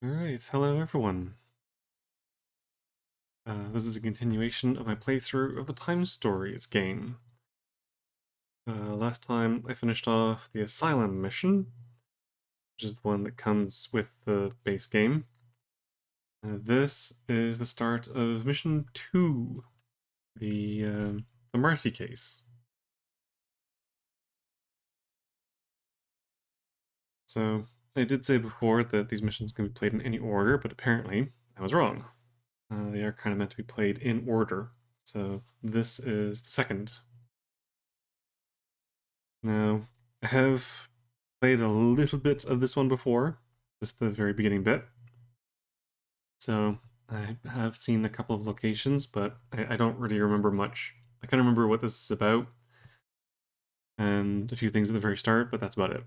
Alright, hello everyone. This is a continuation of my playthrough of the Time Stories game. Last time I finished off the Asylum mission, which is the one that comes with the base game. This is the start of mission 2, the Marcy case. So, I did say before that these missions can be played in any order, but apparently I was wrong. They are kind of meant to be played in order. So, this is the second. Now, I have played a little bit of this one before, just the very beginning bit. So I have seen a couple of locations, but I don't really remember much. I kind of remember what this is about and a few things at the very start, but that's about it.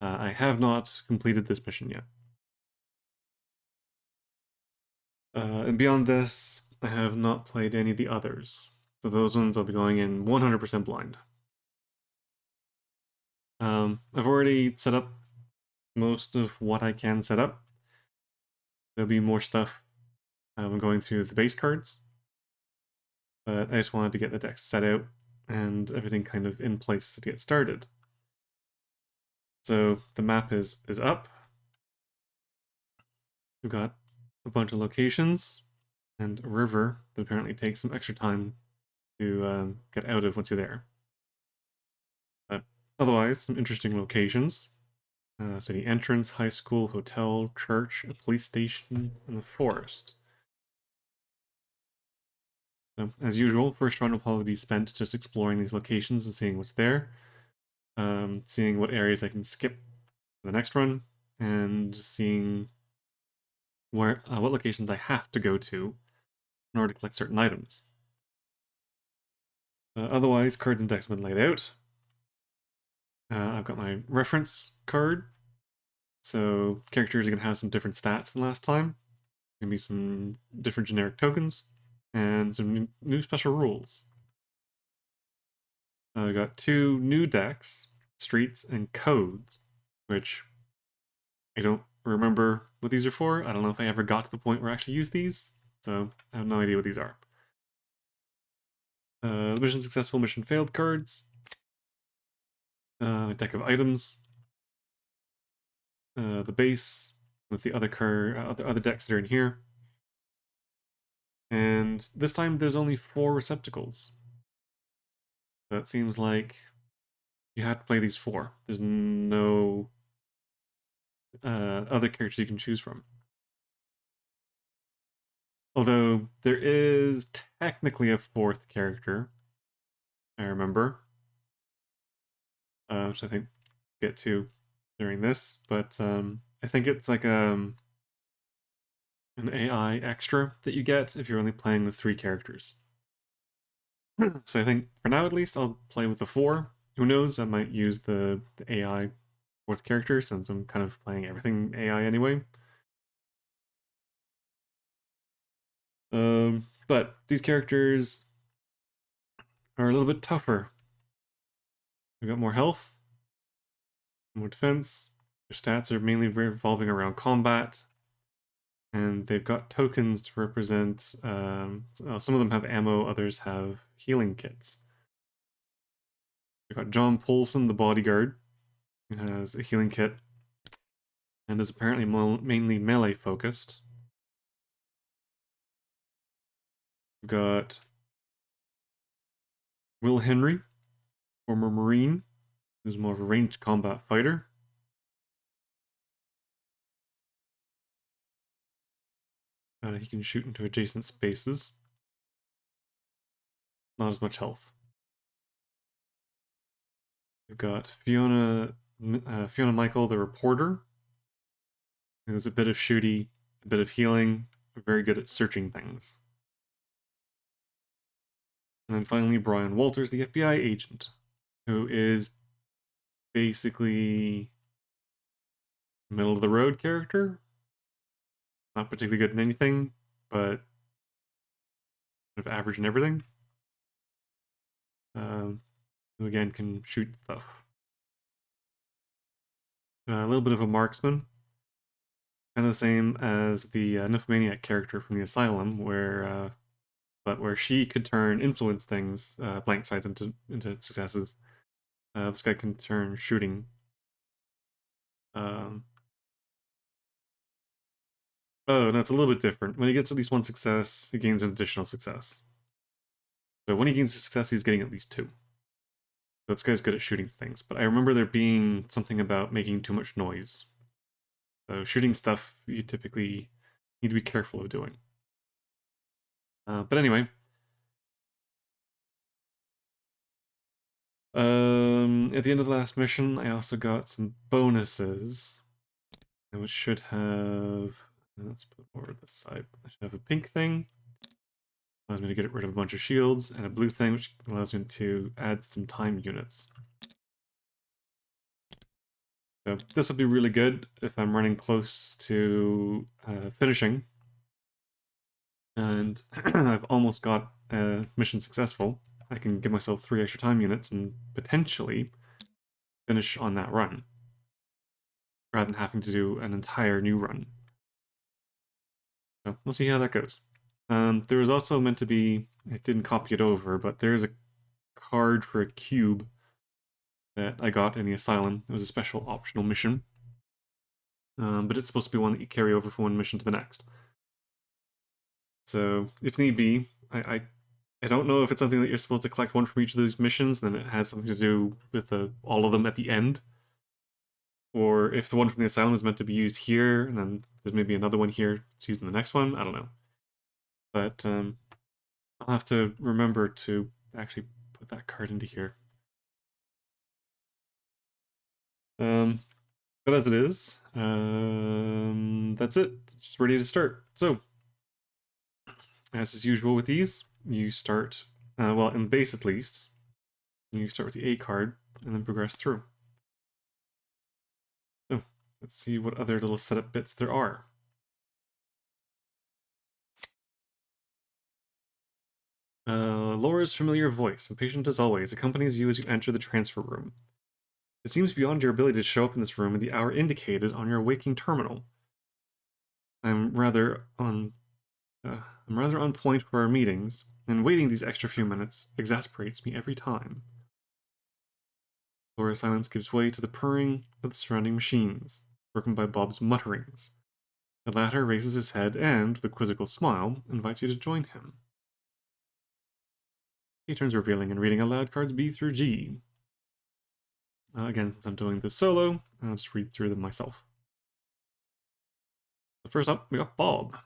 I have not completed this mission yet. And beyond this, I have not played any of the others. So those ones I'll be going in 100% blind. I've already set up most of what I can set up. There'll be more stuff when going through the base cards, but I just wanted to get the deck set out and everything kind of in place to get started. So the map is up. We've got a bunch of locations and a river that apparently takes some extra time to get out of once you're there. But otherwise, some interesting locations. City entrance, high school, hotel, church, a police station, and a forest. So, as usual, first round will probably be spent just exploring these locations and seeing what's there, seeing what areas I can skip for the next run, and seeing what locations I have to go to in order to collect certain items. Otherwise, cards and decks have been laid out. I've got my reference card, so characters are going to have some different stats than last time. Going to be some different generic tokens, and some new special rules. I got two new decks, Streets and Codes, which I don't remember what these are for. I don't know if I ever got to the point where I actually use these, so I have no idea what these are. Mission successful, mission failed cards. A deck of items. The base with the other decks that are in here. And this time there's only 4 receptacles. That seems like you have to play these 4. There's no other characters you can choose from. Although there is technically a 4th character, I remember, which I think we'll get to during this, but I think it's like an AI extra that you get if you're only playing with 3 characters. So I think for now at least I'll play with the 4. Who knows, I might use the AI 4th character since I'm kind of playing everything AI anyway. But these characters are a little bit tougher. They've got more health, more defense. Their stats are mainly revolving around combat, and they've got tokens to represent. Some of them have ammo, others have healing kits. We've got John Polson, the bodyguard, who has a healing kit and is apparently mainly melee focused. We've got Will Henry, former Marine, who's more of a ranged combat fighter. He can shoot into adjacent spaces. Not as much health. We've got Fiona Michael, the reporter, who's a bit of shooty, a bit of healing, very good at searching things. And then finally, Brian Walters, the FBI agent, who is basically middle of the road character. Not particularly good in anything, but kind of average in everything. Who again can shoot stuff. A little bit of a marksman. Kind of the same as the Nymphomaniac character from the Asylum, where she could influence things, blank sides into successes. This guy can turn shooting. Um, oh, no, it's a little bit different. When he gets at least one success, he gains an additional success. So when he gains a success, he's getting at least two. So this guy's good at shooting things. But I remember there being something about making too much noise. So shooting stuff you typically need to be careful of doing. But anyway, at the end of the last mission, I also got some bonuses, which should have. Let's put more to this side. I should have a pink thing, allows me to get rid of a bunch of shields, and a blue thing, which allows me to add some time units. So this will be really good if I'm running close to finishing, and I've almost got a mission successful. I can give myself 3 extra time units and potentially finish on that run, rather than having to do an entire new run. So we'll see how that goes. There was also meant to be, I didn't copy it over, but there's a card for a cube that I got in the Asylum. It was a special optional mission. But it's supposed to be one that you carry over from one mission to the next. So, if need be, I don't know if it's something that you're supposed to collect one from each of those missions, then it has something to do with all of them at the end. Or if the one from the Asylum is meant to be used here, and then there's maybe another one here that's used in the next one. I don't know. But I'll have to remember to actually put that card into here. But as it is, that's it. It's ready to start. So, as is usual with these, you start, well, in base at least, you start with the A card and then progress through. So, let's see what other little setup bits there are. Laura's familiar voice, impatient as always, accompanies you as you enter the transfer room. It seems beyond your ability to show up in this room at the hour indicated on your waking terminal. I'm rather on point for our meetings, and waiting these extra few minutes exasperates me every time. Laura's silence gives way to the purring of the surrounding machines, broken by Bob's mutterings. The latter raises his head and, with a quizzical smile, invites you to join him. He turns revealing and reading aloud cards B through G. Again, since I'm doing this solo, I'll just read through them myself. So first up, we got Bob.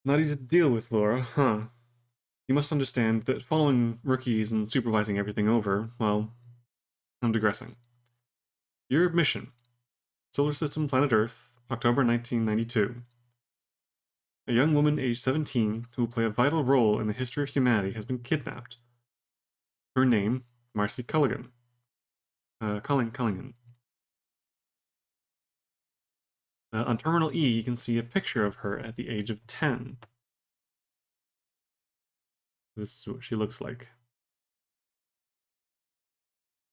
Not easy to deal with, Laura, huh? You must understand that following rookies and supervising everything over, well, I'm digressing. Your mission: Solar System, Planet Earth, October 1992. A young woman aged 17 who will play a vital role in the history of humanity has been kidnapped. Her name, Marcy Culligan. Culligan. On Terminal E, you can see a picture of her at the age of 10. This is what she looks like.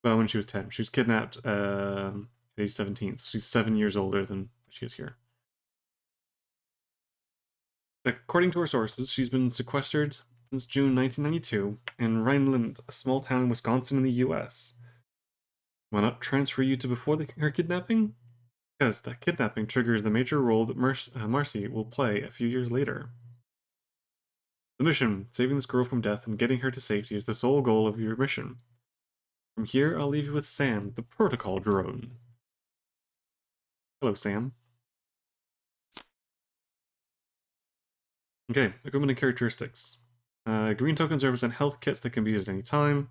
Well, when she was 10. She was kidnapped at age 17, so she's 7 years older than she is here. According to her sources, she's been sequestered since June 1992 in Rhineland, a small town in Wisconsin in the US. Why not transfer you to before her kidnapping? Because that kidnapping triggers the major role that Marcy will play a few years later. The mission, saving this girl from death and getting her to safety, is the sole goal of your mission. From here, I'll leave you with Sam, the protocol drone. Hello, Sam. Okay, equipment and characteristics. Green tokens represent health kits that can be used at any time,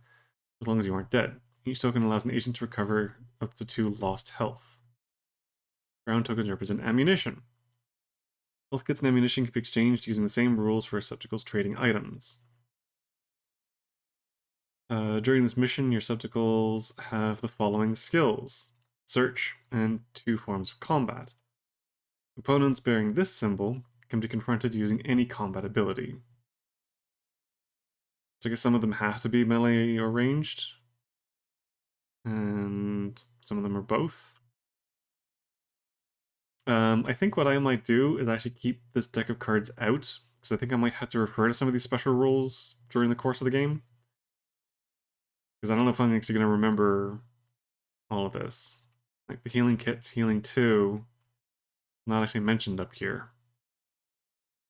as long as you aren't dead. Each token allows an agent to recover up to 2 lost health. Brown tokens represent ammunition. Health kits and ammunition can be exchanged using the same rules for receptacles trading items. During this mission, your receptacles have the following skills: Search and 2 forms of combat. Opponents bearing this symbol can be confronted using any combat ability. So I guess some of them have to be melee or ranged. and some of them are both. I think what I might do is actually keep this deck of cards out, because I think I might have to refer to some of these special rules during the course of the game. Because I don't know if I'm actually going to remember all of this. Like the healing kit's healing 2, not actually mentioned up here.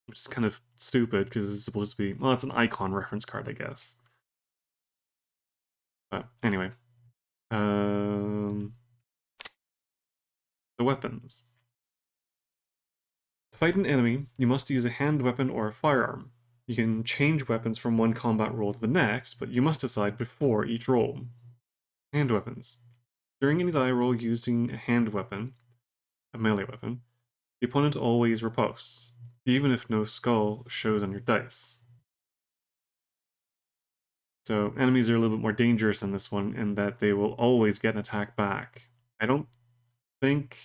Which is kind of stupid, because it's supposed to be, well, it's an icon reference card, I guess. But anyway. The weapons. To fight an enemy, you must use a hand weapon or a firearm. You can change weapons from one combat roll to the next, but you must decide before each roll. Hand weapons. During any die roll using a hand weapon, a melee weapon, the opponent always riposts, even if no skull shows on your dice. So enemies are a little bit more dangerous in this one in that they will always get an attack back. I don't think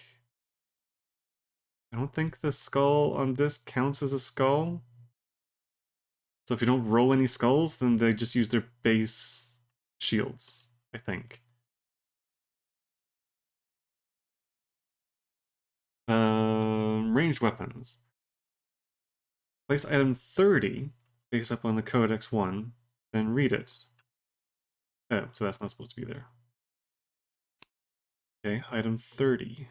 the skull on this counts as a skull. So if you don't roll any skulls, then they just use their base shields, I think. Ranged weapons. Place item 30 face up on the Codex 1, then read it. Oh, so that's not supposed to be there. Okay, item 30.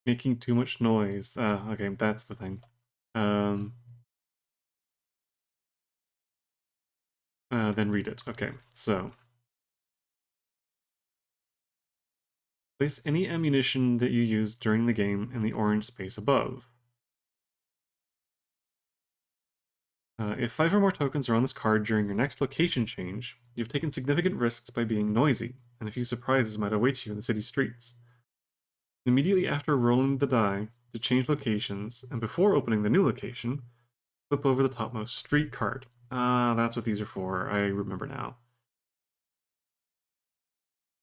Making too much noise. Okay, that's the thing. Then read it. Okay, so place any ammunition that you use during the game in the orange space above. If 5 or more tokens are on this card during your next location change, you've taken significant risks by being noisy, and a few surprises might await you in the city streets. Immediately after rolling the die to change locations, and before opening the new location, flip over the topmost street card. That's what these are for. I remember now.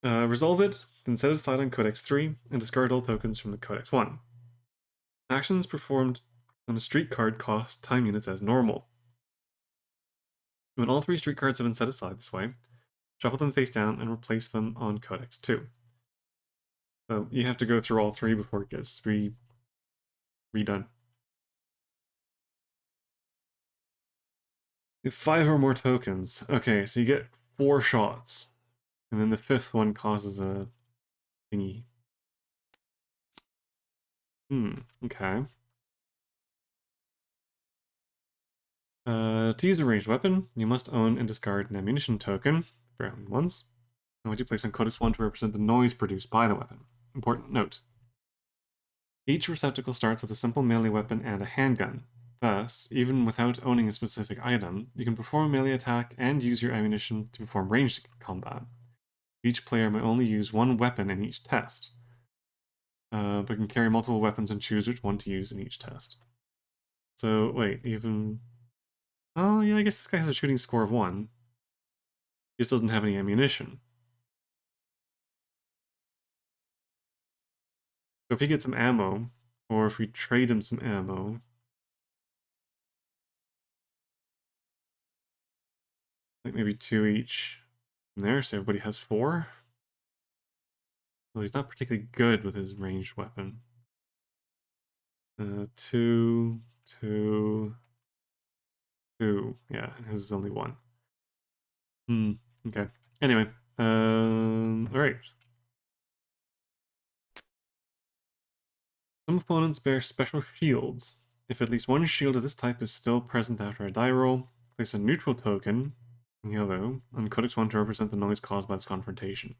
Resolve it, then set it aside on Codex 3, and discard all tokens from the Codex 1. Actions performed on a street card cost time units as normal. When all 3 street cards have been set aside this way, shuffle them face down and replace them on Codex 2. So you have to go through all 3 before it gets redone. You have 5 or more tokens. Okay, so you get 4 shots. And then the 5th one causes a thingy. Okay. To use a ranged weapon, you must own and discard an ammunition token, brown ones, which you place on Codex 1 to represent the noise produced by the weapon. Important note. Each receptacle starts with a simple melee weapon and a handgun. Thus, even without owning a specific item, you can perform a melee attack and use your ammunition to perform ranged combat. Each player may only use one weapon in each test, but can carry multiple weapons and choose which one to use in each test. So, wait, even... Oh, yeah, I guess this guy has a shooting score of 1. He just doesn't have any ammunition. So if he gets some ammo, or if we trade him some ammo, like maybe 2 each from there, so everybody has 4. Well, he's not particularly good with his ranged weapon. 2, 2, 2. Yeah, and his is only 1. Okay. Anyway, alright. Some opponents bear special shields. If at least one shield of this type is still present after a die roll, place a neutral token, yellow, on Codex 1 to represent the noise caused by this confrontation.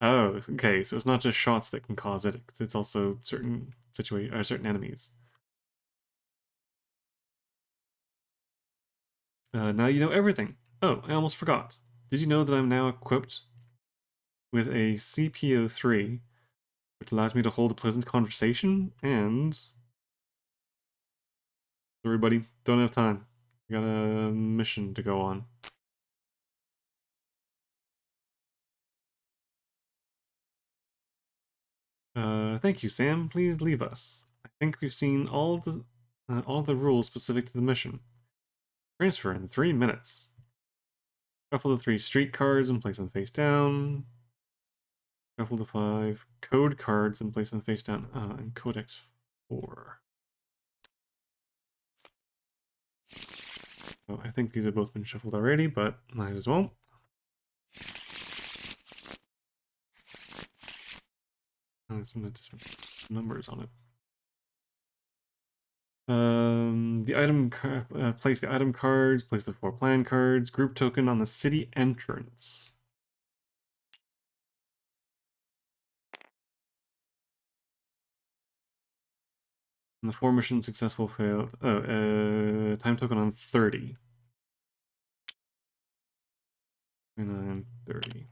Oh, okay, so it's not just shots that can cause it, it's also certain certain enemies. Now you know everything. Oh, I almost forgot. Did you know that I'm now equipped with a CPO3, which allows me to hold a pleasant conversation, and... Everybody, don't have time. I got a mission to go on. Thank you, Sam. Please leave us. I think we've seen all the rules specific to the mission. Transfer in 3 minutes. Shuffle the 3 street cards and place them face down. Shuffle the 5 code cards and place them face down. And Codex 4. Oh, I think these have both been shuffled already, but might as well. There's some different numbers on it. Place the item cards, place the 4 plan cards, group token on the city entrance. And the 4 missions successful failed. Oh, time token on 30. 29, 30.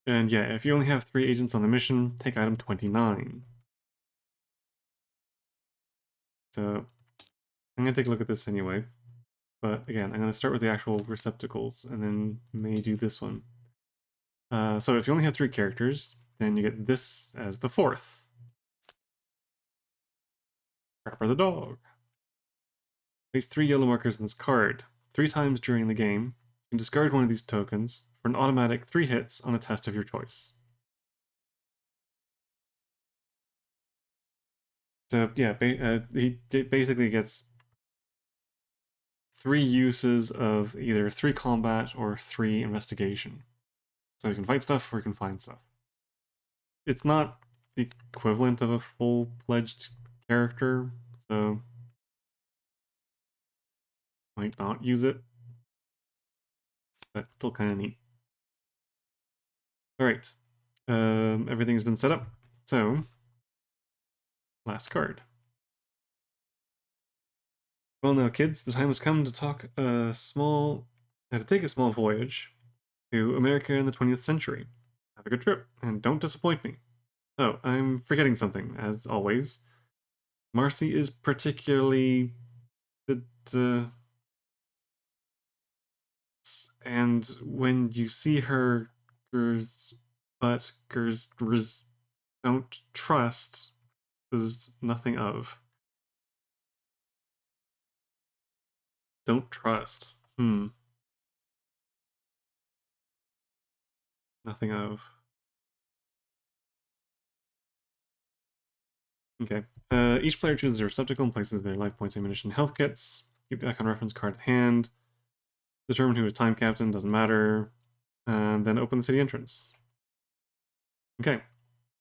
And yeah, if you only have 3 agents on the mission, take item 29. So I'm gonna take a look at this anyway. But again, I'm gonna start with the actual receptacles and then may do this one. So if you only have 3 characters, then you get this as the 4th. Trapper the dog. Place 3 yellow markers in this card. 3 times during the game, you can discard one of these tokens for an automatic 3 hits on a test of your choice. So yeah, he basically gets 3 uses of either 3 combat or 3 investigation. So you can fight stuff or you can find stuff. It's not the equivalent of a full-fledged character, so might not use it, but still kind of neat. All right, everything's been set up. So, last card. Well, now, kids, the time has come to take a small voyage to America in the 20th century. Have a good trip, and don't disappoint me. Oh, I'm forgetting something, as always. Marcy is particularly and when you see her, don't trust is nothing of. Don't trust. Nothing of. Okay. Each player chooses a receptacle and places their life points, ammunition, health kits. Keep the icon reference card at hand. Determine who is time captain, doesn't matter. And then open the city entrance. Okay.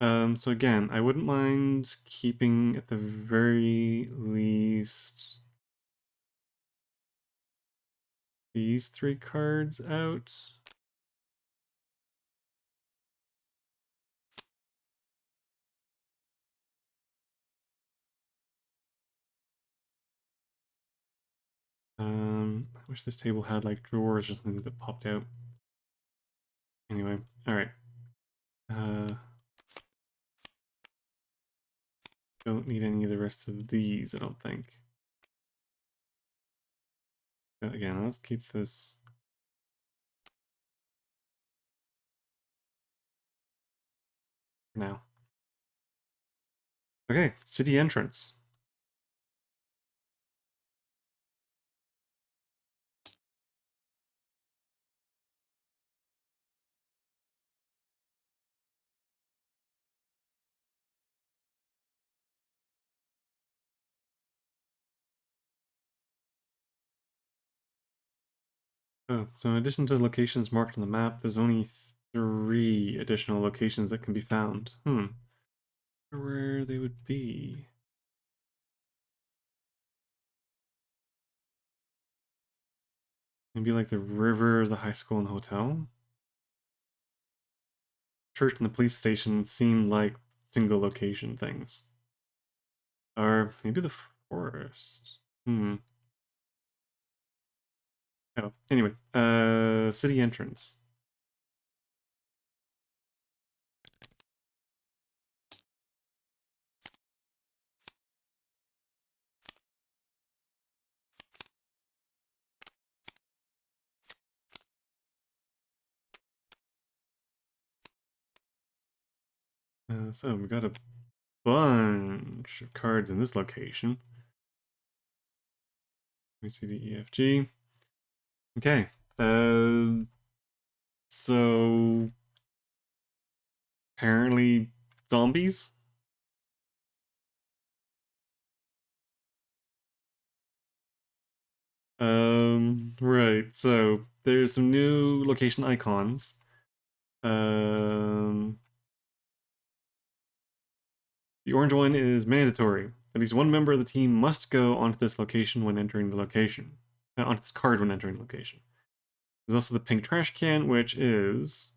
So again, I wouldn't mind keeping at the very least these 3 cards out. I wish this table had like drawers or something that popped out. Anyway, all right. Don't need any of the rest of these, I don't think. So again, let's keep this. For now. Okay, city entrance. Oh, so in addition to the locations marked on the map, there's only 3 additional locations that can be found. Where they would be. Maybe like the river, the high school, and the hotel. Church and the police station seem like single location things. Or maybe the forest. Oh, anyway, city entrance. So we got a bunch of cards in this location. Let me see the EFG. Okay. So apparently zombies. Right. So there's some new location icons. Um, the orange one is mandatory. At least one member of the team must go onto this location when entering the location. Onto this card when entering the location. There's also the pink trash can, which is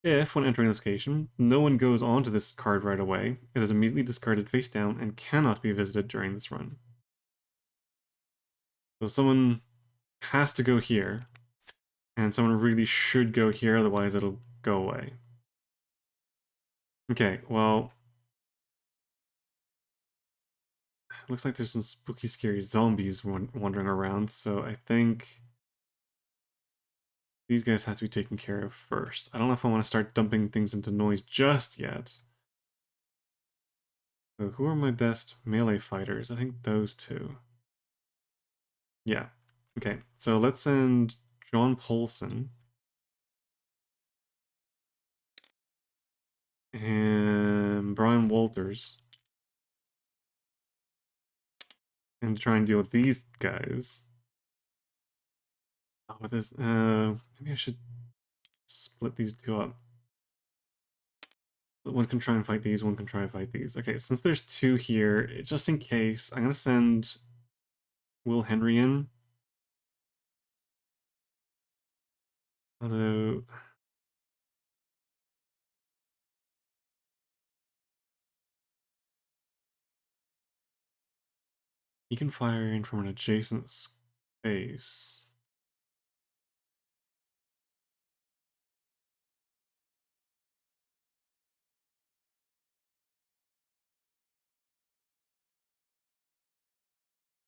if, when entering this location, no one goes onto this card right away, it is immediately discarded face down and cannot be visited during this run. So someone has to go here, and someone really should go here, otherwise it'll go away. Okay, well, looks like there's some spooky, scary zombies wandering around, so I think these guys have to be taken care of first. I don't know if I want to start dumping things into noise just yet. So who are my best melee fighters? I think those two. Yeah. Okay, so let's send John Polson and Brian Walters and try and deal with these guys. Oh, with this, maybe I should split these two up. One can try and fight these, one can try and fight these. Okay, since there's two here, just in case, I'm gonna send Will Henry in. Although, he can fire in from an adjacent space.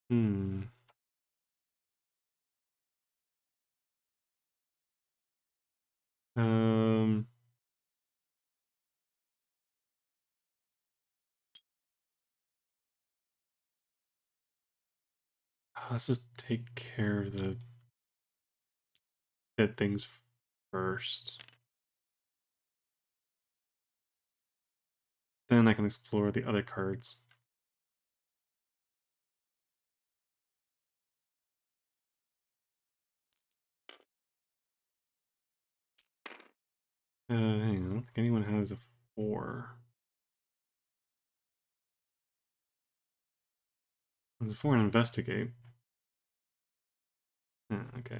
Hmm. Um. Let's just take care of the dead things first. Then I can explore the other cards. Hang on, I don't think anyone has a 4. There's a 4 and investigate. Okay.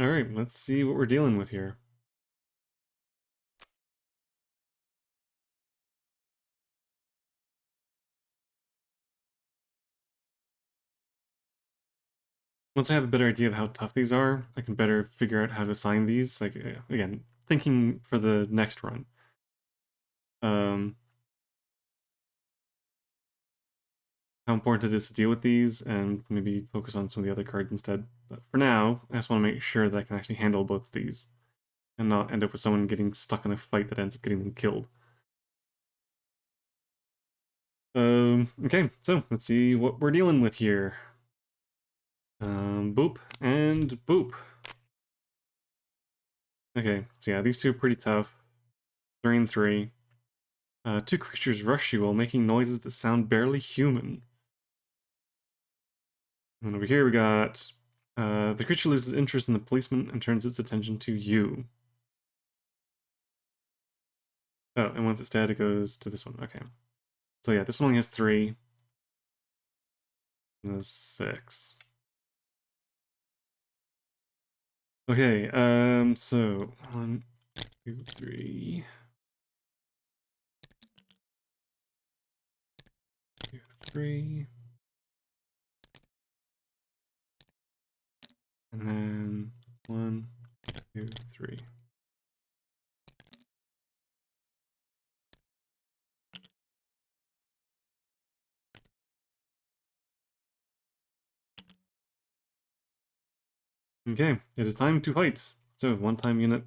Alright, let's see what we're dealing with here. Once I have a better idea of how tough these are, I can better figure out how to assign these. Like, again, thinking for the next run. How important it is to deal with these, and maybe focus on some of the other cards instead. But for now, I just want to make sure that I can actually handle both of these, and not end up with someone getting stuck in a fight that ends up getting them killed. Okay, so let's see what we're dealing with here. Boop and boop. Okay, so yeah, these two are pretty tough. 3 and 3. Two creatures rush you while making noises that sound barely human. And over here we got the creature loses interest in the policeman and turns its attention to you. Oh, and once it's dead, it goes to this one. Okay. So yeah, this one only has 3. And that's 6. Okay, so 1, 2, 3. 2, 3. And then 1, 2, 3. Okay, it is time to fight. So, one time unit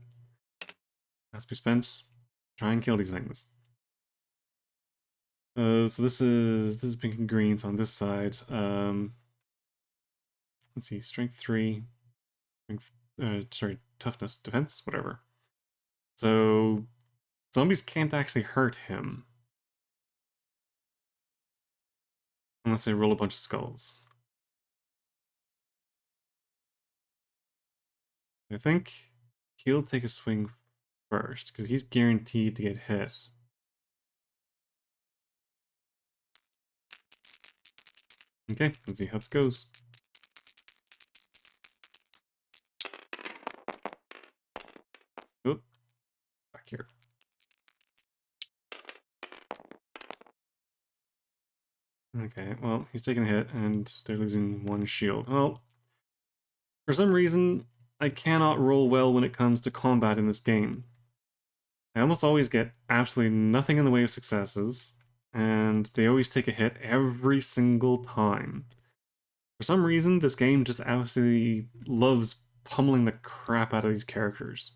has to be spent. Try and kill these things. So this is pink and green, so on this side. Let's see, strength 3, strength, sorry, toughness, defense, whatever. So zombies can't actually hurt him unless they roll a bunch of skulls. I think he'll take a swing first because he's guaranteed to get hit. Okay, let's see how this goes. Oh, back here. Okay, well, he's taking a hit and they're losing one shield. Well, for some reason, I cannot roll well when it comes to combat in this game. I almost always get absolutely nothing in the way of successes, and they always take a hit every single time. For some reason, this game just absolutely loves pummeling the crap out of these characters.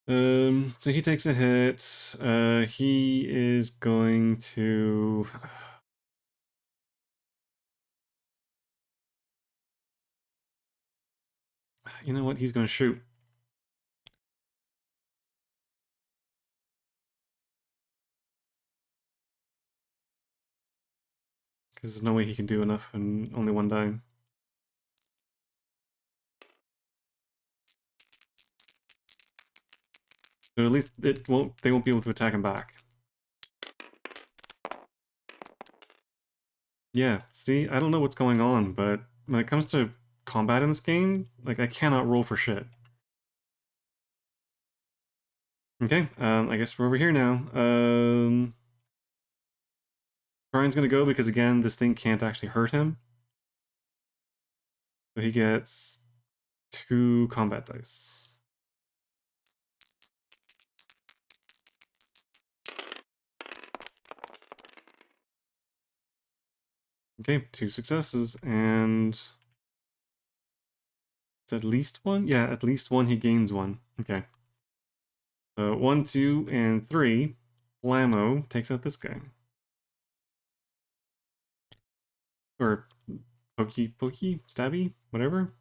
So he takes a hit. He is going to. You know what? He's going to shoot. Because there's no way he can do enough in only one die. So at least they won't be able to attack him back. Yeah, see, I don't know what's going on, but when it comes to combat in this game, like, I cannot roll for shit. Okay, I guess we're over here now. Brian's gonna go because, again, this thing can't actually hurt him. So he gets 2 combat dice. Okay, 2 successes, and it's at least one? Yeah, at least one, he gains 1. Okay. So 1, 2, and 3, Blammo takes out this guy. Or pokey, stabby, whatever.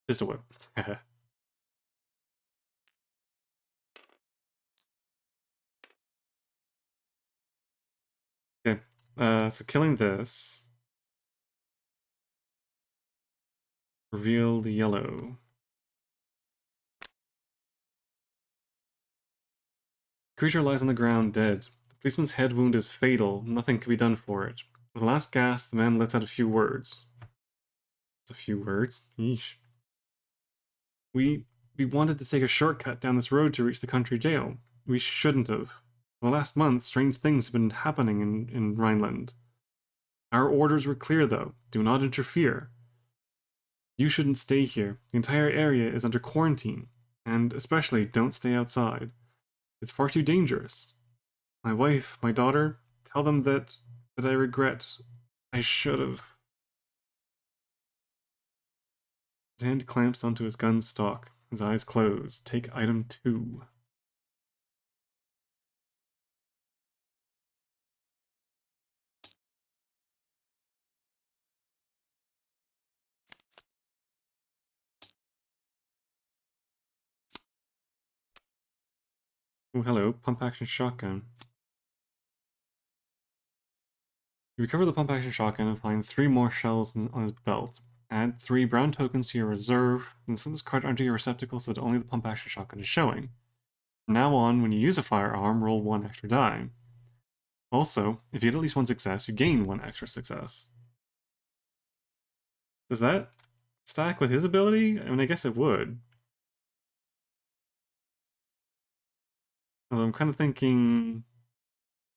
Just a whip. Okay, so killing this. Reveal the yellow. Creature lies on the ground dead. The policeman's head wound is fatal. Nothing can be done for it. With the last gasp, the man lets out a few words. It's a few words? Yeesh. We wanted to take a shortcut down this road to reach the country jail. We shouldn't have. For the last month, strange things have been happening in Rhineland. Our orders were clear, though. Do not interfere. You shouldn't stay here. The entire area is under quarantine. And especially, don't stay outside. It's far too dangerous. My wife, my daughter, tell them that I regret. I should have. His hand clamps onto his gun stock. His eyes close. Take item 2. Oh, hello. Pump action shotgun. You recover the pump action shotgun and find 3 more shells on his belt. Add 3 brown tokens to your reserve, and send this card onto your receptacle so that only the pump action shotgun is showing. From now on, when you use a firearm, roll 1 extra die. Also, if you get at least 1 success, you gain 1 extra success. Does that stack with his ability? I mean, I guess it would. Although I'm kind of thinking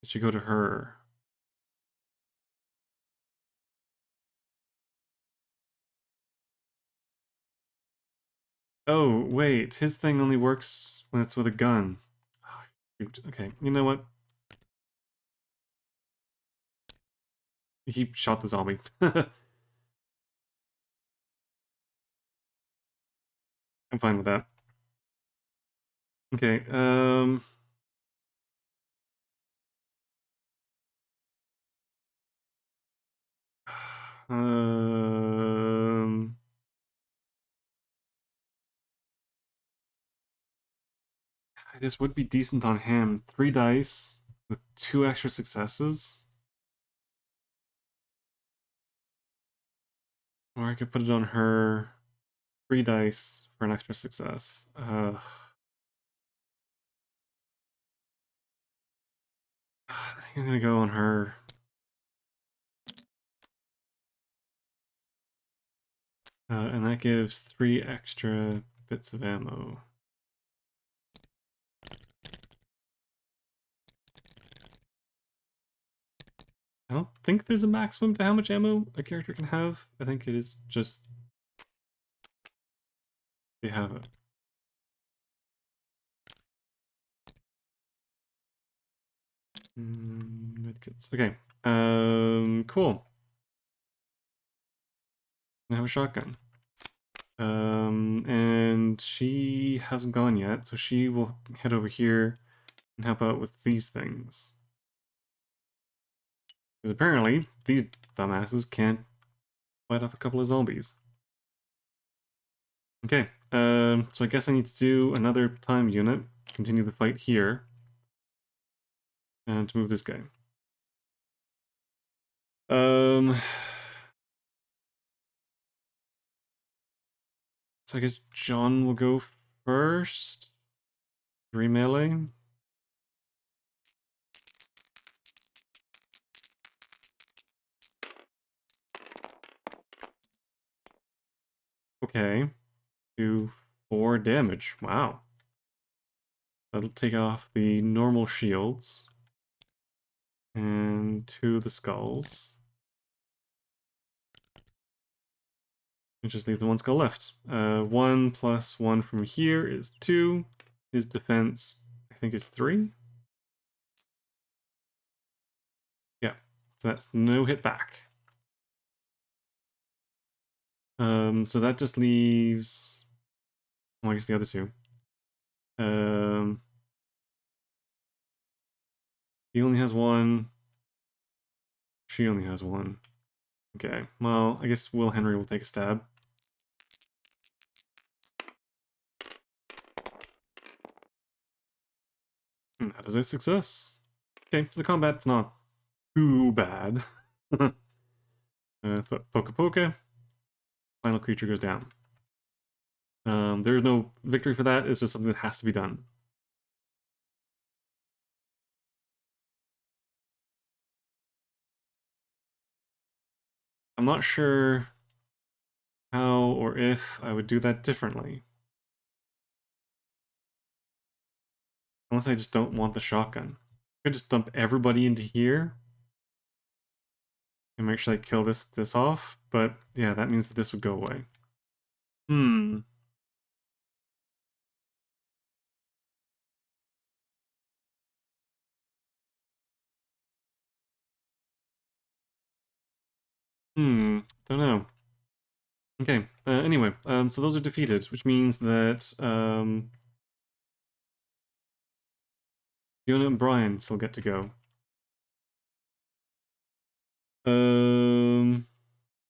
it should go to her. Oh, wait, his thing only works when it's with a gun. Oh, shoot. Okay, you know what? He shot the zombie. I'm fine with that. Okay, um, this would be decent on him. 3 dice with 2 extra successes. Or I could put it on her. 3 dice for an extra success. I'm gonna go on her. And that gives 3 extra bits of ammo. I don't think there's a maximum to how much ammo a character can have. I think it is just they have it. Medkits. Okay. Cool. I have a shotgun. And she hasn't gone yet, so she will head over here and help out with these things. Because apparently, these dumbasses can't fight off a couple of zombies. Okay, so I guess I need to do another time unit, continue the fight here, and to move this guy. So I guess John will go first. 3 melee. Okay. Do 4 damage. Wow. That'll take off the normal shields. And 2 of the skulls. And just leave the 1 skull left. 1 plus 1 from here is 2. His defense, I think, is 3. Yeah. So that's no hit back. So that just leaves... Well, I guess the other 2. He only has 1. She only has 1. Okay, well, I guess Will Henry will take a stab. And that is a success. Okay, so the combat's not too bad. Poka Poka. Final creature goes down. There's no victory for that, it's just something that has to be done. I'm not sure how or if I would do that differently. Unless I just don't want the shotgun. I could just dump everybody into here and make sure I kill this off, but yeah, that means that this would go away. Hmm. Don't know. Okay, anyway, so those are defeated, which means that Fiona and Brian still get to go. I'm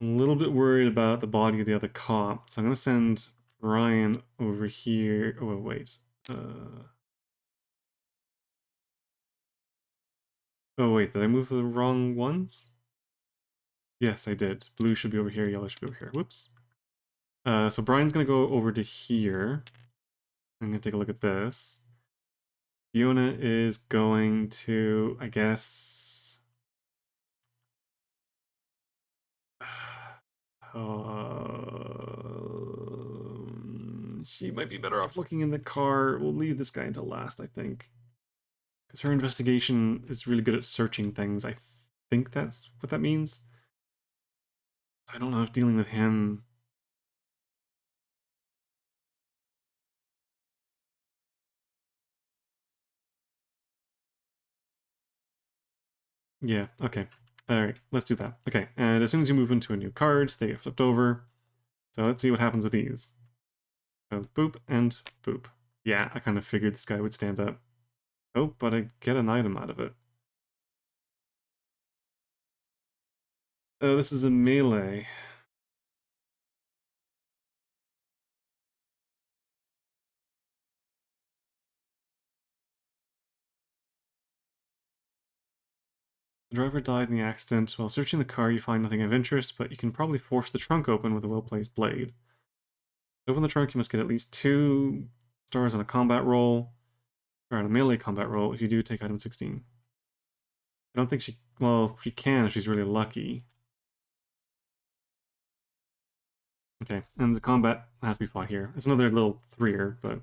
a little bit worried about the body of the other cop, so I'm gonna send Brian over here. Oh, wait. Oh, wait, did I move the wrong ones? Yes, I did. Blue should be over here, yellow should be over here. Whoops. So Brian's gonna go over to here. I'm gonna take a look at this. Fiona is going to, I guess... She might be better off looking in the car. We'll leave this guy until last, I think. Because her investigation is really good at searching things. I think that's what that means. I don't know if dealing with him... Yeah, okay. Alright, let's do that. Okay, and as soon as you move into a new card, they get flipped over. So let's see what happens with these. So boop and boop. Yeah, I kind of figured this guy would stand up. Oh, but I get an item out of it. Oh, this is a melee. The driver died in the accident. While searching the car, you find nothing of interest, but you can probably force the trunk open with a well-placed blade. To open the trunk, you must get at least 2 stars on a combat roll, or on a melee combat roll. If you do, take item 16. I don't think she... Well, she can if she's really lucky. Okay, and the combat has to be fought here. It's another little 3-er, but...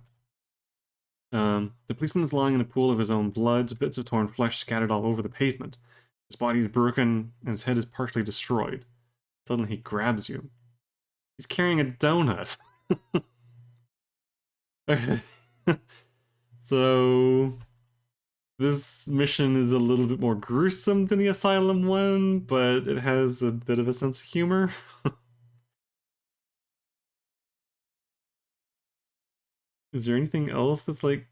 the policeman is lying in a pool of his own blood, bits of torn flesh scattered all over the pavement. His body is broken, and his head is partially destroyed. Suddenly he grabs you. He's carrying a donut. So this mission is a little bit more gruesome than the Asylum one, but it has a bit of a sense of humor. Is there anything else that's like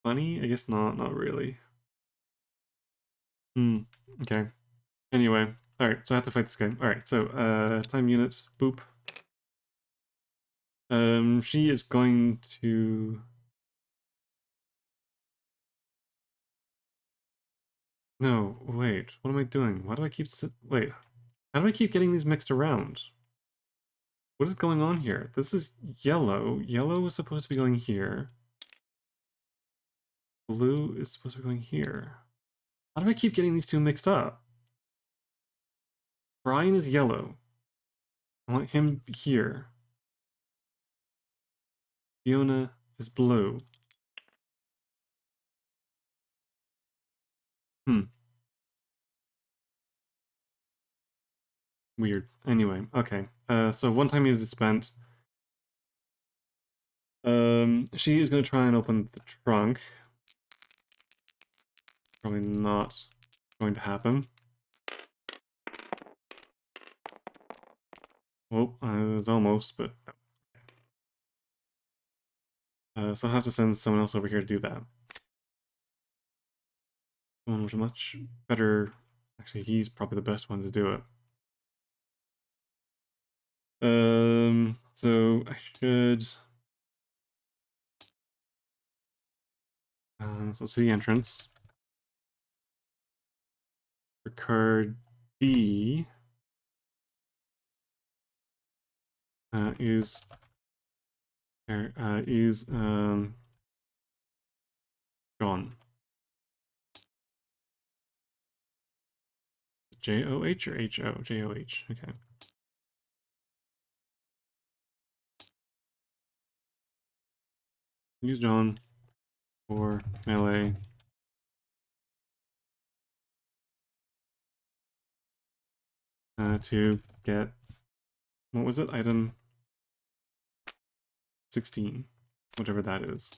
funny? I guess not really. Okay. Anyway, alright, so I have to fight this guy. Alright, so time unit, boop. She is going to... No, wait, what am I doing? Why do I keep... Wait, how do I keep getting these mixed around? What is going on here? This is yellow. Yellow is supposed to be going here. Blue is supposed to be going here. How do I keep getting these two mixed up? Brian is yellow. I want him here. Fiona is blue. Weird. Anyway, okay. So one time unit is spent. She is going to try and open the trunk. Probably not going to happen. Well, it was almost, but no. So I'll have to send someone else over here to do that. Someone with a much better... Actually, he's probably the best one to do it. So I should... so city entrance. For card D is gone. J-O-H or H-O? J-O-H, okay. Use John for melee. To get, what was it? Item 16, whatever that is.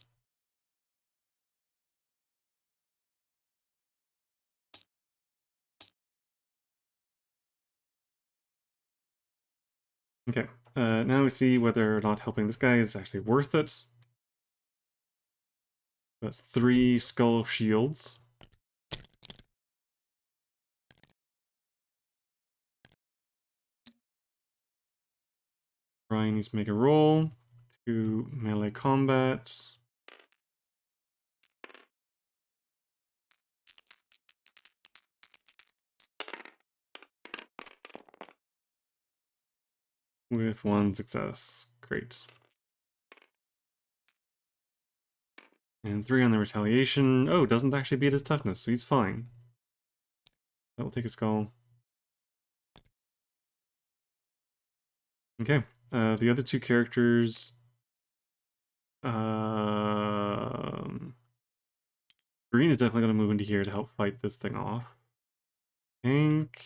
Okay, now we see whether or not helping this guy is actually worth it. That's 3 skull shields. Brian needs to make a roll to melee combat. With 1 success. Great. And 3 on the retaliation. Oh, doesn't actually beat his toughness, so he's fine. That will take a skull. Okay. The other 2 characters... Green is definitely going to move into here to help fight this thing off. Pink...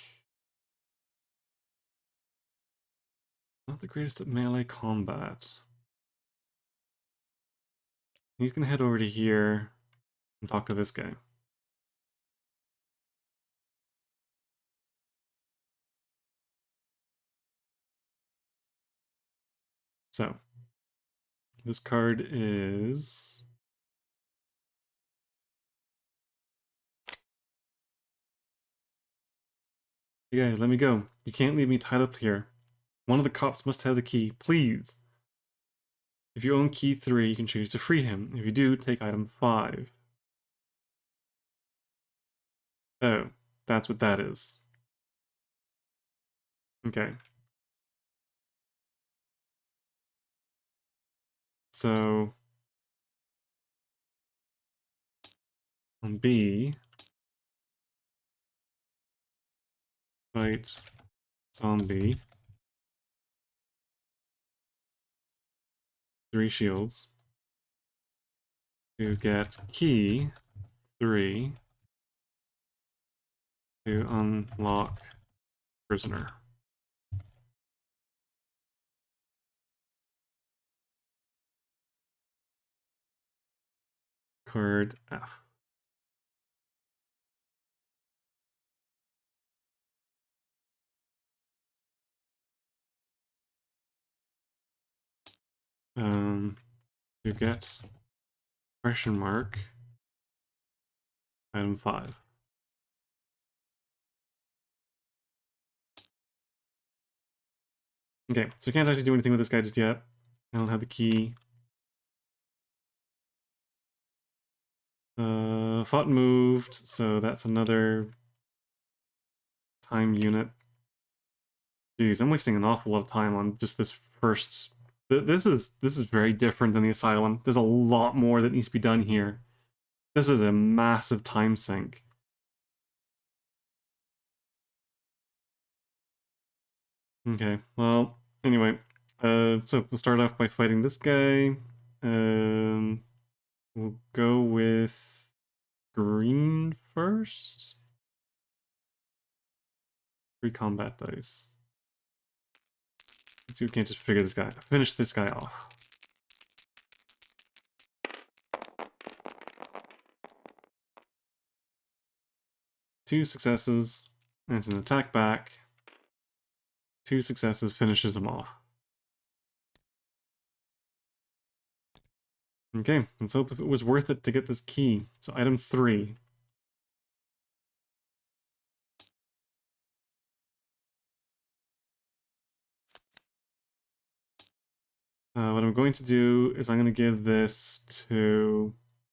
Not the greatest at melee combat. He's going to head over to here and talk to this guy. So, this card is... Hey guys, let me go. You can't leave me tied up here. One of the cops must have the key, please. If you own key 3, you can choose to free him. If you do, take item 5. Oh, that's what that is. Okay. So, on B, fight zombie, 3 shields, to get key 3 to unlock prisoner. Card F. You get question mark item 5. Okay, so I can't actually do anything with this guy just yet. I don't have the key. Fought and moved, so that's another time unit. Jeez, I'm wasting an awful lot of time on just this first. This is very different than the asylum. There's a lot more that needs to be done here. This is a massive time sink. Okay, well, anyway, so we'll start off by fighting this guy. We'll go with green first. 3 combat dice. Let's see if we can't just finish this guy off. Two successes, and it's an attack back. 2 successes finishes him off. Okay, let's hope if it was worth it to get this key. So item 3. What I'm going to do is I'm going to give this to...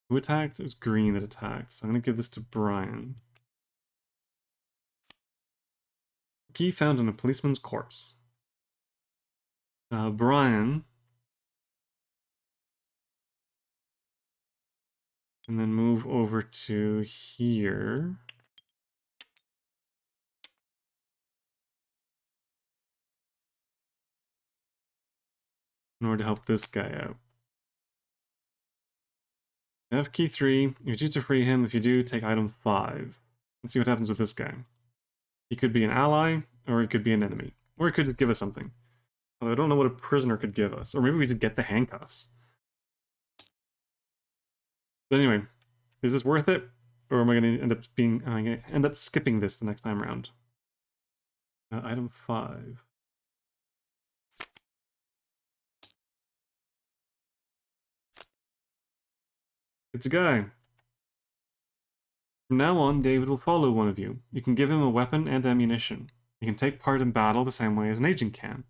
Who attacked? It was green that attacked. So I'm going to give this to Brian. Key found in a policeman's corpse. Brian. And then move over to here. In order to help this guy out. You have key 3. You choose to free him. If you do, take item 5. Let's see what happens with this guy. He could be an ally, or he could be an enemy. Or he could give us something. Although I don't know what a prisoner could give us. Or maybe we just get the handcuffs. But anyway, is this worth it? Or am I going to end up skipping this the next time around? Item 5. It's a guy. From now on, David will follow one of you. You can give him a weapon and ammunition. He can take part in battle the same way as an agent can.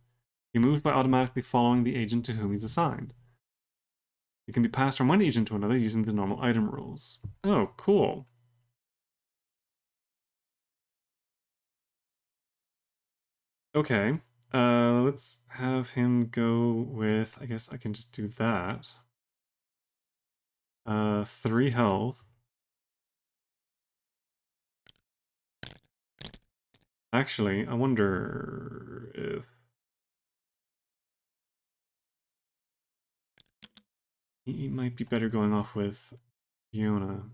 He moves by automatically following the agent to whom he's assigned. It can be passed from one agent to another using the normal item rules. Oh, cool. Okay. Let's have him go with... I guess I can just do that. 3 health. Actually, I wonder if... He might be better going off with Fiona.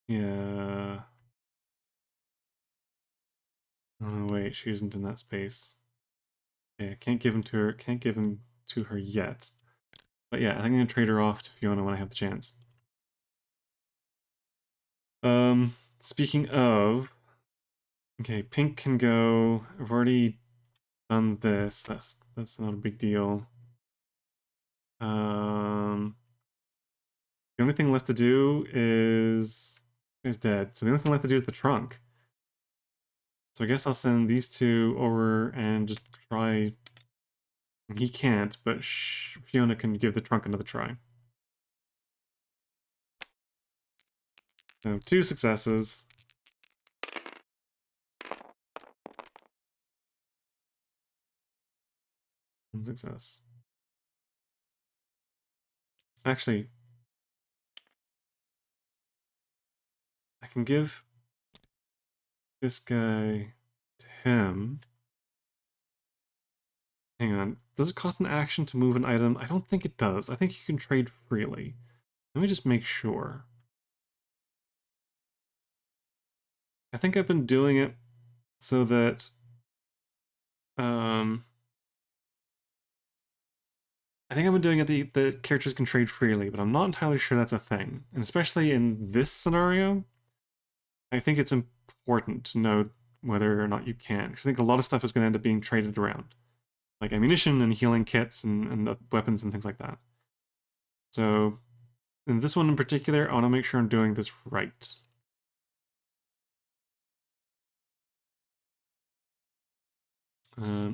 Yeah. Oh, wait, she isn't in that space. Okay, I can't give him to her. Can't give him to her yet. But yeah, I think I'm gonna trade her off to Fiona when I have the chance. Speaking of, okay, pink can go. I've already done this. That's not a big deal. The only thing left to do is dead. So the only thing left to do is the trunk. So I guess I'll send these two over and just try. He can't, but Fiona can give the trunk another try. So 2 successes. One success. Actually, I can give this guy to him. Hang on. Does it cost an action to move an item? I don't think it does. I think you can trade freely. Let me just make sure. I think I've been doing it so that I think I've been doing it the characters can trade freely, but I'm not entirely sure that's a thing. And especially in this scenario, I think it's important to know whether or not you can. Because I think a lot of stuff is going to end up being traded around. Like ammunition and healing kits and weapons and things like that. So in this one in particular, I want to make sure I'm doing this right.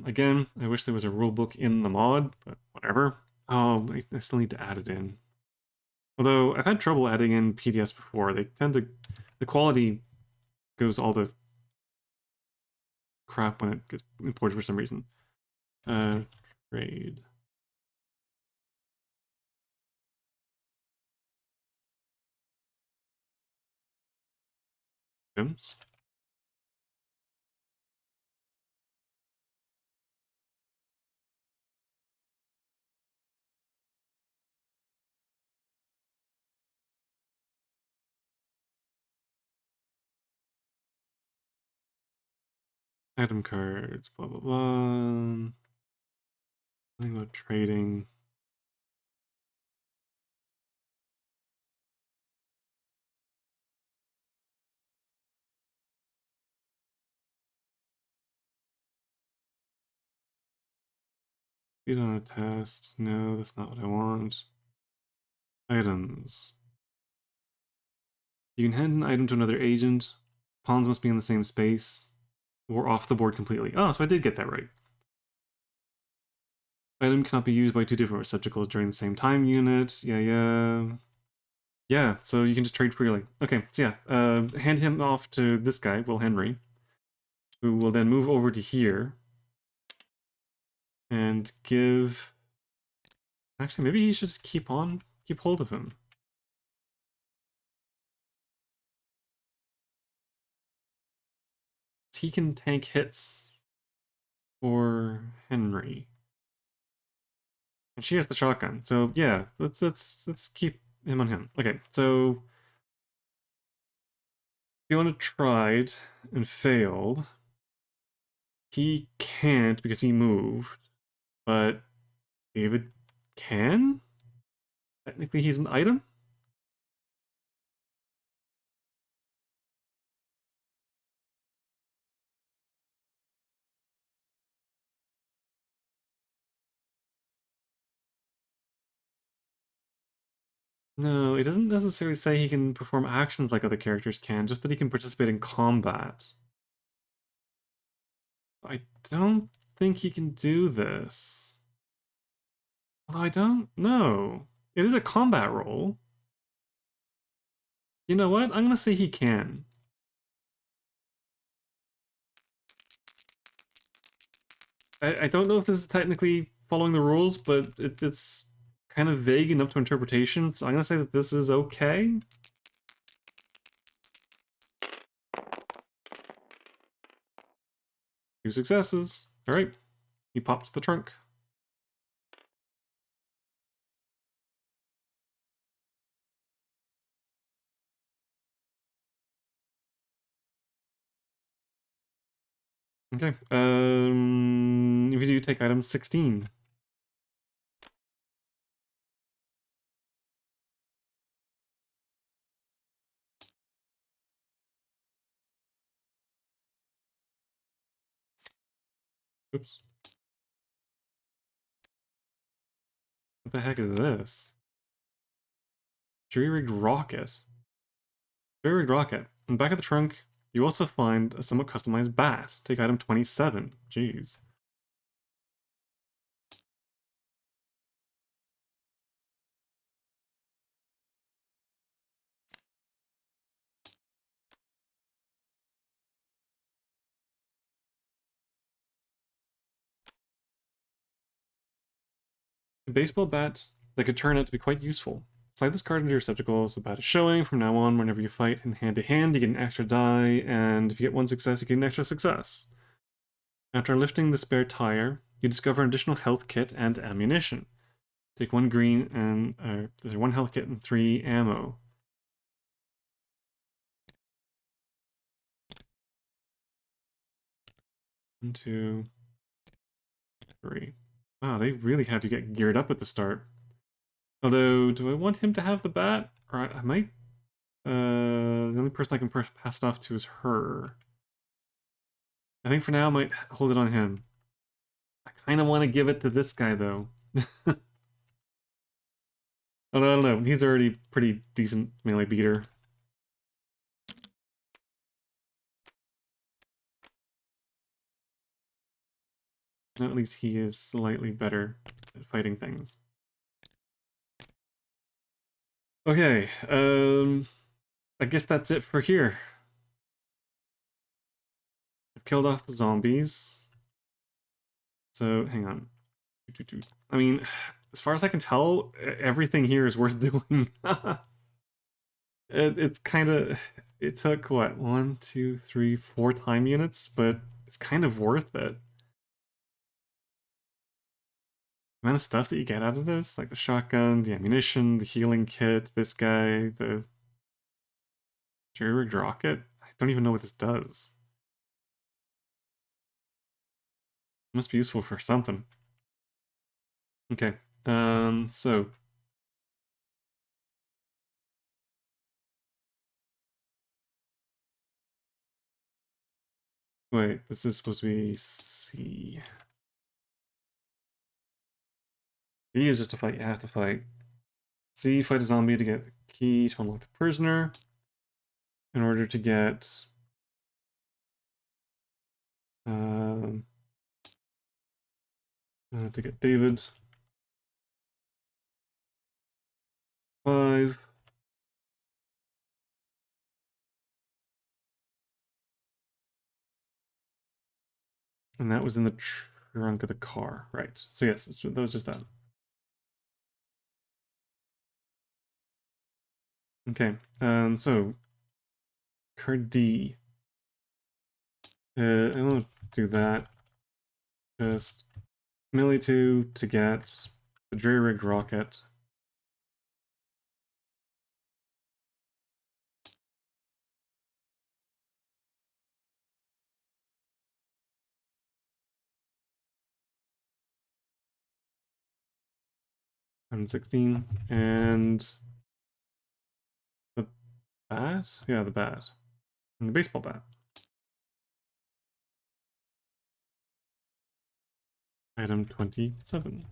Again, I wish there was a rulebook in the mod, but whatever. Oh, I still need to add it in. Although I've had trouble adding in PDFs before. They tend to, the quality goes all the crap when it gets imported for some reason. Trade. Items. Item cards, blah, blah, blah. Something about trading. See it on a test. No, that's not what I want. Items. You can hand an item to another agent. Pawns must be in the same space. Or off the board completely. Oh, so I did get that right. Item cannot be used by 2 different receptacles during the same time unit. Yeah. Yeah, so you can just trade freely. Okay, so yeah, hand him off to this guy, Will Henry, who will then move over to here and give... Actually, maybe he should just keep hold of him. He can tank hits for Henry. And she has the shotgun, so yeah, let's keep him on him. Okay, so Fiona tried and failed. He can't because he moved, but David can? Technically, he's an item? No, it doesn't necessarily say he can perform actions like other characters can, just that he can participate in combat. I don't think he can do this. Although I don't know. It is a combat role. You know what? I'm gonna say he can. I don't know if this is technically following the rules, but it's kind of vague and up to interpretation, so I'm gonna say that this is okay. Two successes. Alright. He pops the trunk. Okay. If you do, take item 16. Oops. What the heck is this? Jury-rigged rocket. Jury-rigged rocket. In the back of the trunk, you also find a somewhat customized bat. Take item 27. Jeez. A baseball bat that could turn out to be quite useful. Slide this card into your receptacle so the bat is showing. From now on, whenever you fight in hand-to-hand, you get an extra die, and if you get one success, you get an extra success. After lifting the spare tire, you discover an additional health kit and ammunition. Take 1 green and 1 health kit and 3 ammo. One, two, three. Wow, they really have to get geared up at the start. Although, do I want him to have the bat? Or I might... the only person I can pass it off to is her. I think for now I might hold it on him. I kind of want to give it to this guy, though. Although, I don't know, he's already pretty decent melee beater. At least he is slightly better at fighting things. Okay, I guess that's it for here. I've killed off the zombies. So, hang on. I mean, as far as I can tell, everything here is worth doing. It's kind of... It took, what, 1, 2, 3, 4 time units, but it's kind of worth it. The amount of stuff that you get out of this, like the shotgun, the ammunition, the healing kit, this guy, the jury-rigged rocket. I don't even know what this does. It must be useful for something. Okay, so wait, this is supposed to be C. B is just a fight you have to fight. C, fight a zombie to get the key to unlock the prisoner. In order to get David. 5. And that was in the trunk of the car, right? So yes, that was just that. Okay, so card D. I don't do that. Just melee 2 to get the jury-rigged rocket. And 16. And the bat? Yeah, the bat. And the baseball bat. Item 27.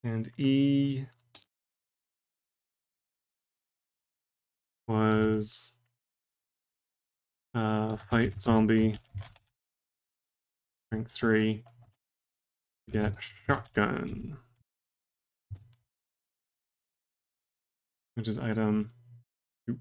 And E was fight zombie. Rank 3. Get shotgun. Which is item 2.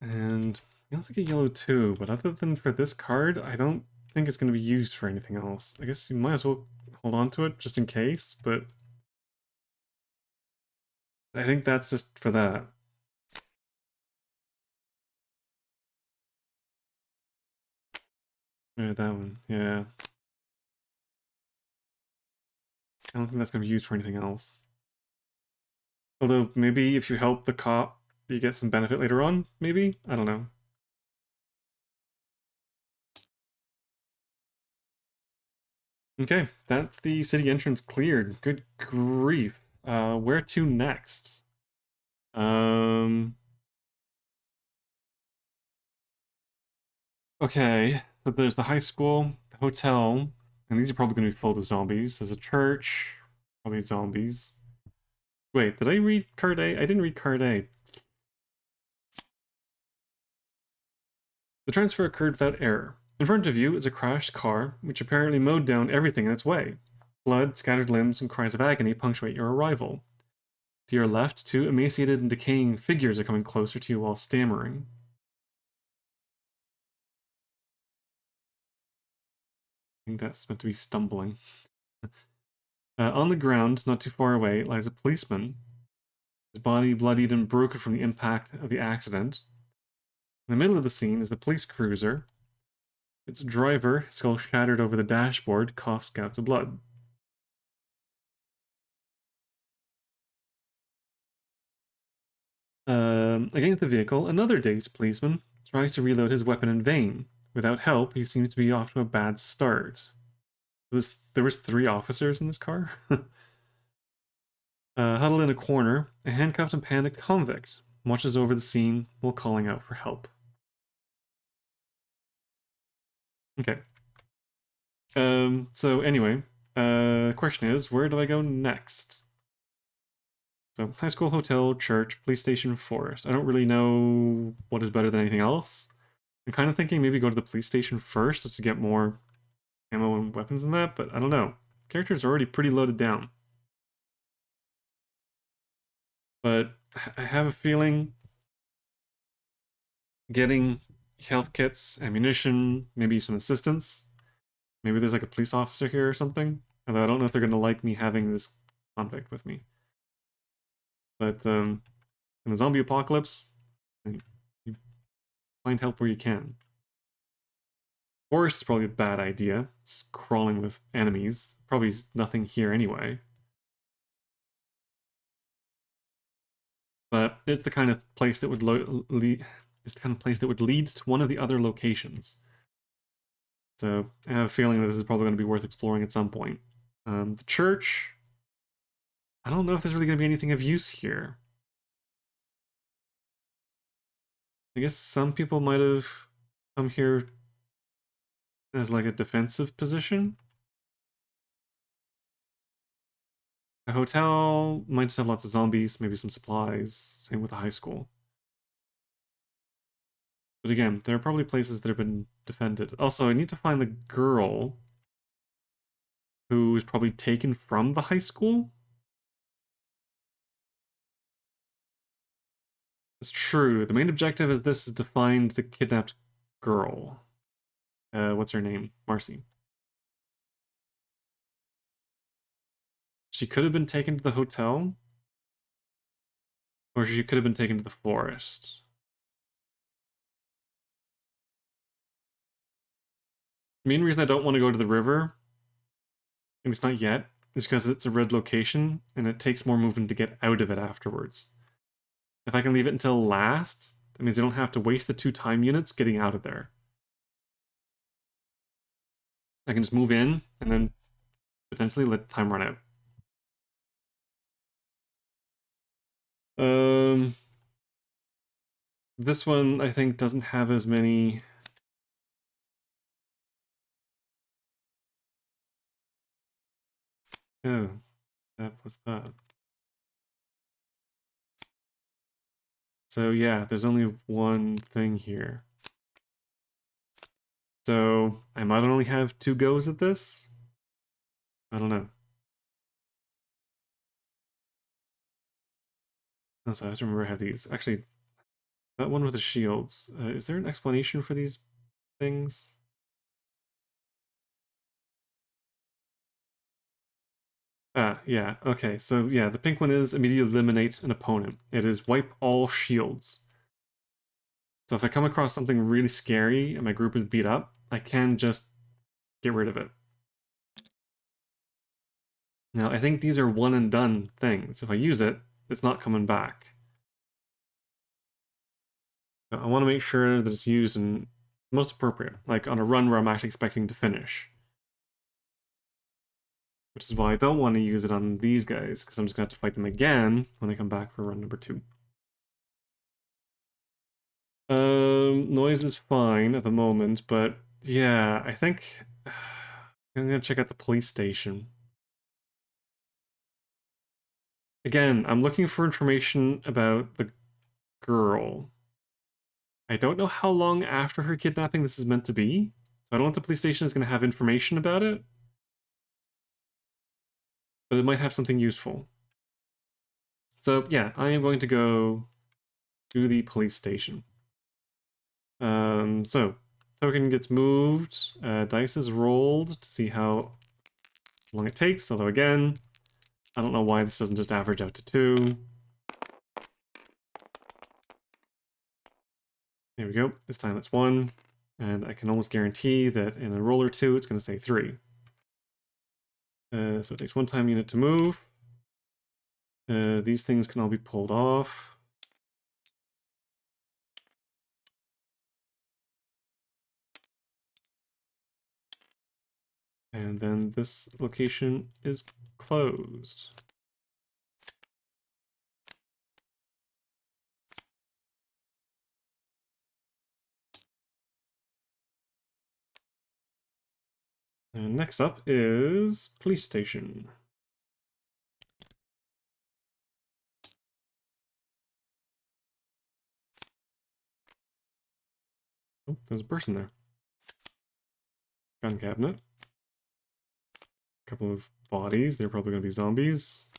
And you also get yellow 2, but other than for this card, I don't think it's going to be used for anything else. I guess you might as well hold on to it just in case, but I think that's just for that. Yeah, that one, yeah. I don't think that's going to be used for anything else. Although, maybe if you help the cop, you get some benefit later on, maybe? I don't know. Okay, that's the city entrance cleared. Good grief. Where to next? Um, okay, so there's the high school, the hotel, and these are probably going to be full of zombies. There's a church, probably zombies. Wait, did I read card A? I didn't read card A. The transfer occurred without error. In front of you is a crashed car, which apparently mowed down everything in its way. Blood, scattered limbs, and cries of agony punctuate your arrival. To your left, two emaciated and decaying figures are coming closer to you while stammering. I think that's meant to be stumbling. On the ground, not too far away, lies a policeman, his body bloodied and broken from the impact of the accident. In the middle of the scene is the police cruiser. Its driver, skull shattered over the dashboard, coughs gouts of blood. Against the vehicle, another dazed policeman tries to reload his weapon in vain. Without help, he seems to be off to a bad start. There was three officers in this car. Huddled in a corner, a handcuffed and panicked convict watches over the scene while calling out for help. Okay. So anyway, question is, where do I go next? So, high school, hotel, church, police station, forest. I don't really know what is better than anything else. I'm kind of thinking maybe go to the police station first just to get more ammo and weapons and that, but I don't know. Characters are already pretty loaded down. But I have a feeling getting health kits, ammunition, maybe some assistance. Maybe there's like a police officer here or something. Although I don't know if they're going to like me having this convict with me. But in the zombie apocalypse, you find help where you can. Forest is probably a bad idea. It's crawling with enemies. Probably nothing here anyway. But it's the kind of place that would it's the kind of place that would lead to one of the other locations. So I have a feeling that this is probably going to be worth exploring at some point. The church, I don't know if there's really going to be anything of use here. I guess some people might have come here as like a defensive position. A hotel might just have lots of zombies, maybe some supplies. Same with the high school. But again, there are probably places that have been defended. Also, I need to find the girl who was probably taken from the high school. It's true. The main objective is this is to find the kidnapped girl. What's her name? Marcy. She could have been taken to the hotel, or she could have been taken to the forest. The main reason I don't want to go to the river, and it's not yet, is because it's a red location, and it takes more movement to get out of it afterwards. If I can leave it until last, that means I don't have to waste the 2 time units getting out of there. I can just move in, and then potentially let time run out. Um, this one I think doesn't have as many. Oh, that plus that. So yeah, there's only one thing here. So I might only have 2 goes at this. I don't know. Also, I have to remember I have these. Actually, that one with the shields. Is there an explanation for these things? Ah, yeah, okay. So yeah, the pink one is immediately eliminate an opponent. It is wipe all shields. So if I come across something really scary and my group is beat up, I can just get rid of it. Now, I think these are one and done things. If I use it, it's not coming back. So I want to make sure that it's used in most appropriate, like on a run where I'm actually expecting to finish. which is why I don't want to use it on these guys, because I'm just going to have to fight them again when I come back for run number 2. Noise is fine at the moment, but yeah, I think I'm gonna check out the police station. Again, I'm looking for information about the girl. I don't know how long after her kidnapping this is meant to be, so I don't know if the police station is gonna have information about it, but it might have something useful. So yeah, I am going to go to the police station. So token gets moved, dice is rolled to see how long it takes, although again, I don't know why this doesn't just average out to 2. There we go, this time it's 1, and I can almost guarantee that in a roll or 2 it's going to say 3. So it takes 1 time unit to move. These things can all be pulled off. And then this location is closed. And next up is police station. Oh, there's a person there. Gun cabinet. A couple of bodies. They're probably going to be zombies.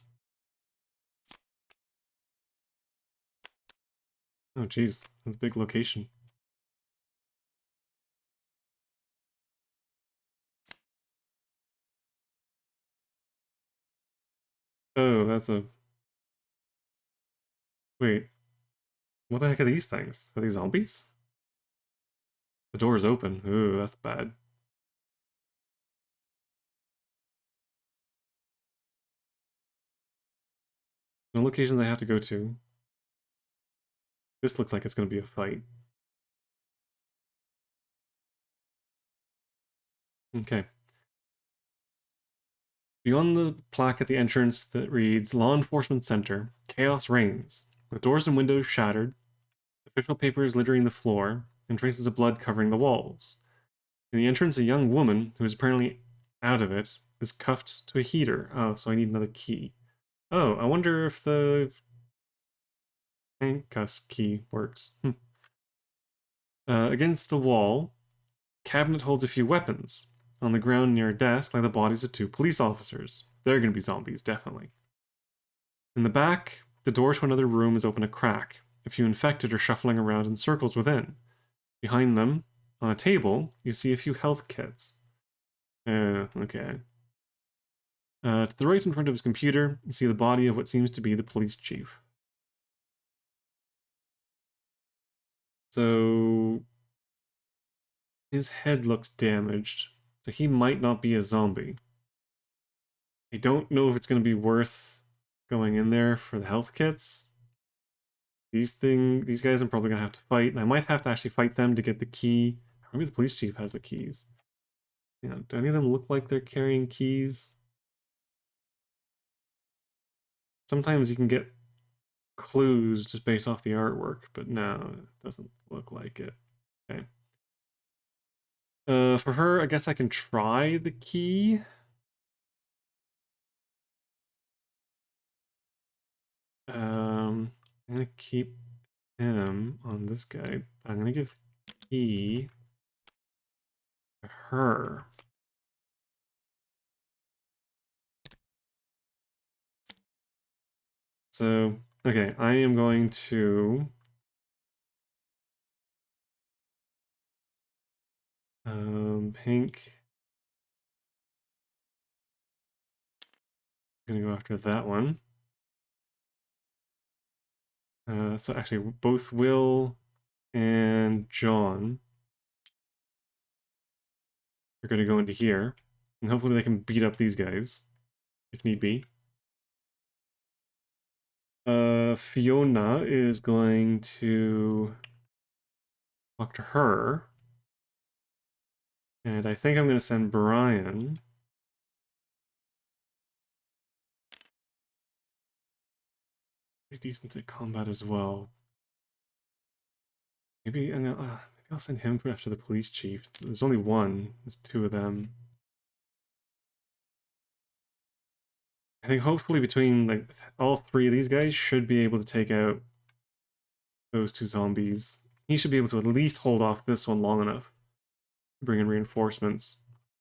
Oh, geez. That's a big location. Oh, that's a... Wait. What the heck are these things? Are these zombies? The door is open. Ooh, that's bad. No locations I have to go to. This looks like it's going to be a fight. Okay. Beyond the plaque at the entrance that reads Law Enforcement Center, chaos reigns, with doors and windows shattered, official papers littering the floor, and traces of blood covering the walls. In the entrance, a young woman, who is apparently out of it, is cuffed to a heater. Oh, so I need another key. Oh, I wonder if the handcuffs key works. Against the wall, cabinet holds a few weapons. On the ground near a desk lie the bodies of 2 police officers. They're going to be zombies, definitely. In the back, the door to another room is open a crack. A few infected are shuffling around in circles within. Behind them, on a table, you see a few health kits. Okay. To the right in front of his computer, you see the body of what seems to be the police chief. So his head looks damaged, so he might not be a zombie. I don't know if it's going to be worth going in there for the health kits. These guys I'm probably going to have to fight, and I might have to actually fight them to get the key. Maybe the police chief has the keys. Yeah, do any of them look like they're carrying keys? Sometimes you can get clues just based off the artwork, but no, it doesn't look like it. Okay. For her, I guess I can try the key. I'm gonna keep him on this guy. I'm gonna give the key to her. So, okay, I am going to pink. I'm gonna go after that one. So actually, both Will and John are gonna go into here, and hopefully they can beat up these guys if need be. Fiona is going to talk to her. And I think I'm going to send Brian pretty decent at combat as well. Maybe maybe I'll send him after the police chief. There's only one. There's two of them. I think hopefully between like all three of these guys should be able to take out those two zombies. He should be able to at least hold off this one long enough to bring in reinforcements.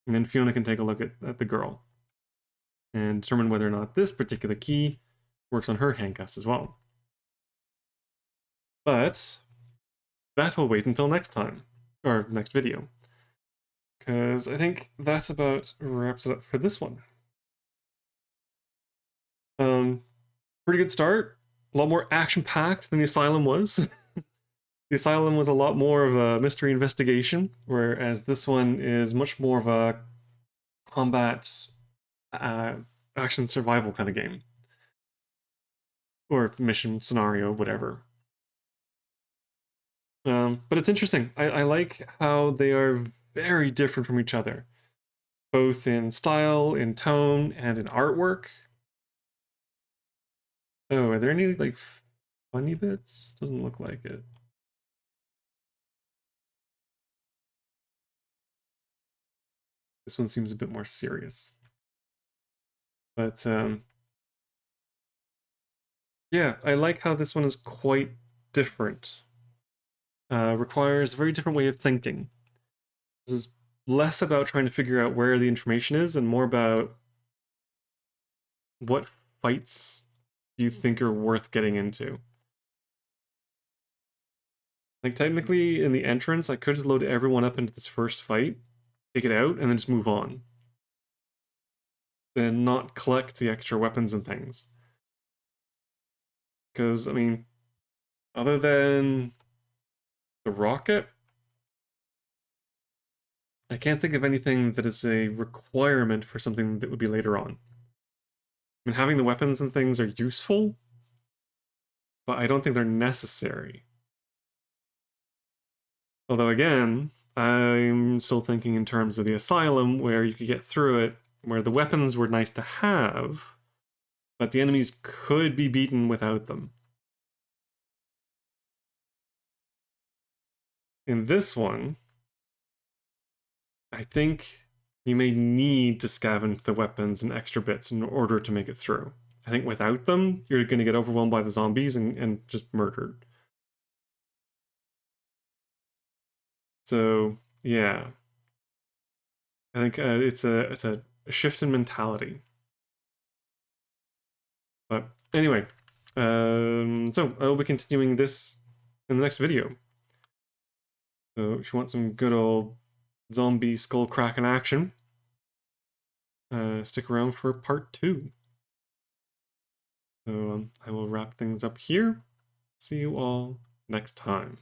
And then Fiona can take a look at the girl and determine whether or not this particular key works on her handcuffs as well. But that will wait until next time, or next video, because I think that about wraps it up for this one. Pretty good start. A lot more action-packed than the Asylum was. The Asylum was a lot more of a mystery investigation, whereas this one is much more of a combat action survival kind of game. Or mission scenario, whatever. But it's interesting. I like how they are very different from each other, both in style, in tone, and in artwork. Oh, are there any like funny bits? Doesn't look like it. This one seems a bit more serious. But yeah, I like how this one is quite different. Requires a very different way of thinking. This is less about trying to figure out where the information is and more about what fights do you think are worth getting into. Like, technically, in the entrance, I could load everyone up into this first fight, take it out, and then just move on. And not collect the extra weapons and things. Because, I mean, other than the rocket, I can't think of anything that is a requirement for something that would be later on. I mean, having the weapons and things are useful, but I don't think they're necessary. Although, again, I'm still thinking in terms of the Asylum, where you could get through it, where the weapons were nice to have, but the enemies could be beaten without them. In this one, I think you may need to scavenge the weapons and extra bits in order to make it through. I think without them, you're going to get overwhelmed by the zombies and just murdered. So, yeah. I think it's a shift in mentality. But anyway, so I will be continuing this in the next video. So if you want some good old zombie skull cracking action, stick around for part 2. So I will wrap things up here. See you all next time.